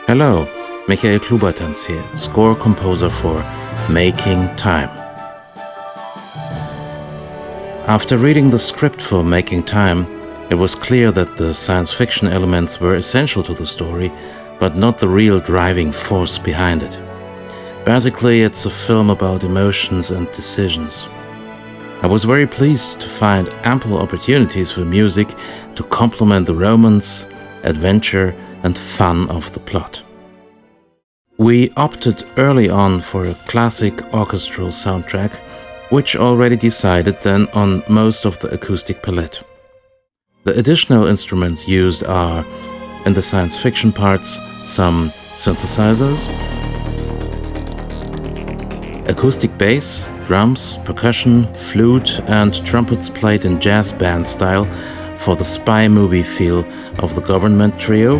Hello, Michael Klubertanz here, score composer for Making Time. After reading the script for Making Time, it was clear that the science fiction elements were essential to the story, but not the real driving force behind it. Basically, it's a film about emotions and decisions. I was very pleased to find ample opportunities for music to complement the romance, adventure, and fun of the plot. We opted early on for a classic orchestral soundtrack, which already decided then on most of the acoustic palette. The additional instruments used are, in the science fiction parts, some synthesizers, acoustic bass, drums, percussion, flute, and trumpets played in jazz band style for the spy movie feel of the government trio,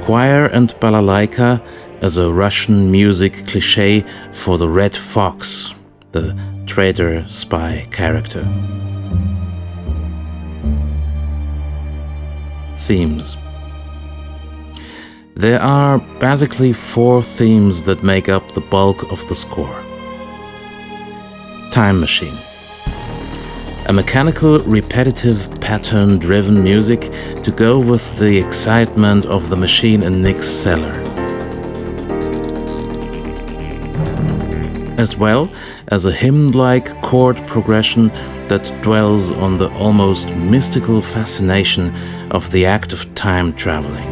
choir and balalaika as a Russian music cliché for the Red Fox, the traitor spy character. Themes. There are basically 4 themes that make up the bulk of the score. Time Machine. A mechanical, repetitive, pattern-driven music to go with the excitement of the machine in Nick's cellar. As well as a hymn-like chord progression that dwells on the almost mystical fascination of the act of time traveling.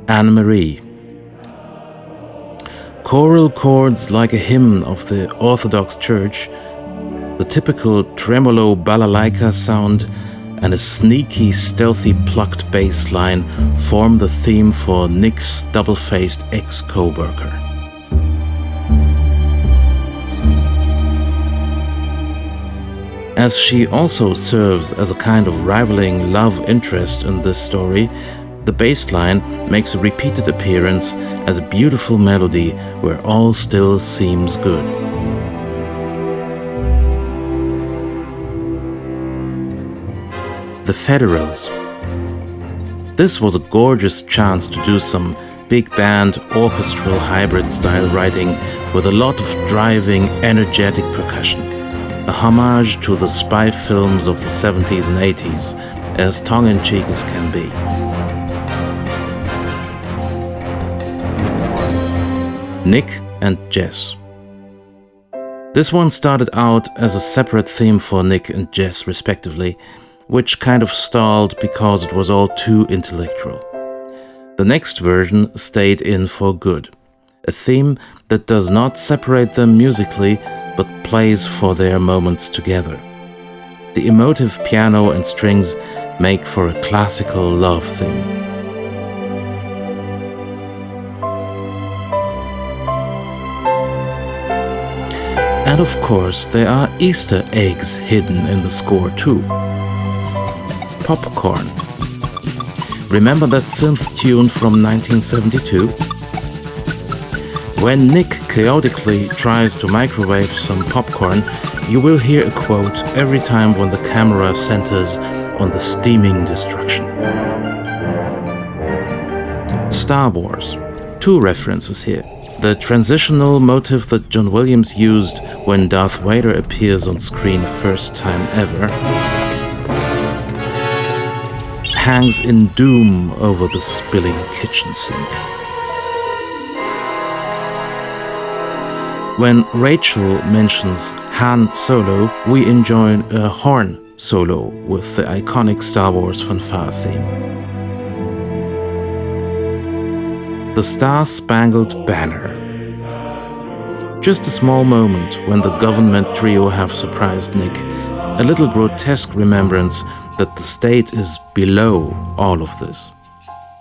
Anne-Marie. Choral chords like a hymn of the Orthodox Church, the typical tremolo balalaika sound, and a sneaky, stealthy plucked bass line form the theme for Nick's double-faced ex-co-worker. As she also serves as a kind of rivaling love interest in this story, the bass line makes a repeated appearance as a beautiful melody where all still seems good. The Federals. This was a gorgeous chance to do some big band orchestral hybrid style writing with a lot of driving, energetic percussion. A homage to the spy films of the 70s and 80s, as tongue-in-cheek as can be. Nick and Jess. This one started out as a separate theme for Nick and Jess respectively, which kind of stalled because it was all too intellectual. The next version stayed in for good, a theme that does not separate them musically but plays for their moments together. The emotive piano and strings make for a classical love theme. And of course, there are Easter eggs hidden in the score too. Popcorn. Remember that synth tune from 1972? When Nick chaotically tries to microwave some popcorn, you will hear a quote every time when the camera centers on the steaming destruction. Star Wars. 2 references here. The transitional motive that John Williams used when Darth Vader appears on screen first time ever hangs in doom over the spilling kitchen sink. When Rachel mentions Han Solo, we enjoy a horn solo with the iconic Star Wars fanfare theme. The Star-Spangled Banner. Just a small moment when the government trio have surprised Nick, a little grotesque remembrance that the state is below all of this,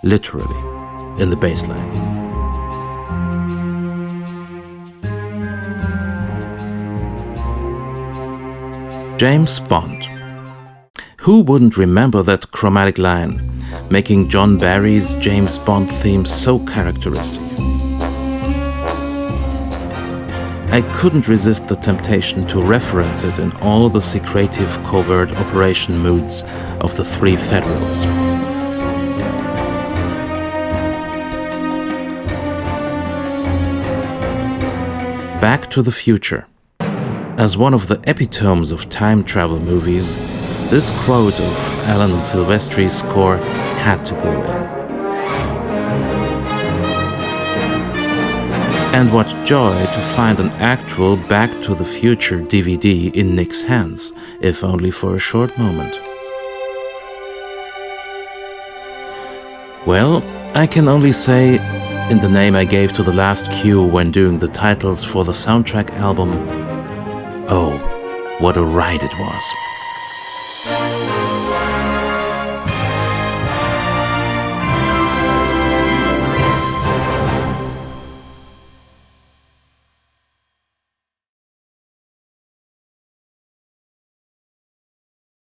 literally, in the bass line. James Bond. Who wouldn't remember that chromatic line, making John Barry's James Bond theme so characteristic? I couldn't resist the temptation to reference it in all the secretive covert operation moods of the Three Federals. Back to the Future. As one of the epitomes of time travel movies, this quote of Alan Silvestri's score had to go in. And what joy to find an actual Back to the Future DVD in Nick's hands, if only for a short moment. Well, I can only say, in the name I gave to the last cue when doing the titles for the soundtrack album, oh, what a ride it was.